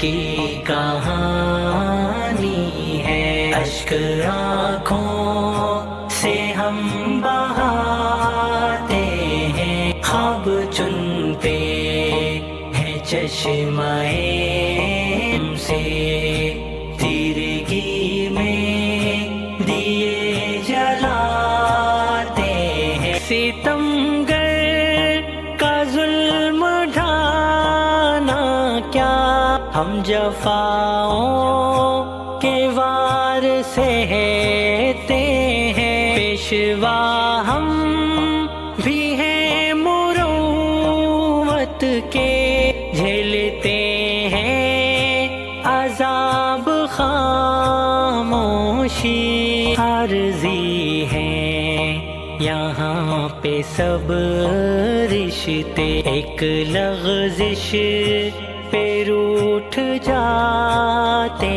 کی کہانی ہے، اشک آنکھوں سے ہم بہاتے ہیں، خواب چنتے ہیں چشمہ سے، تیرگی میں دیے جلاتے ہیں، ستمگر کا ظلم ڈھانا کیا، ہم جفاؤں کے وار سہتے ہیں، پیشوا ہم بھی ہیں مروت کے، جھیلتے ہیں عذاب خاموشی، عارضی ہیں یہاں پہ سب رشتے، ایک لغزش پہ روٹھ جاتے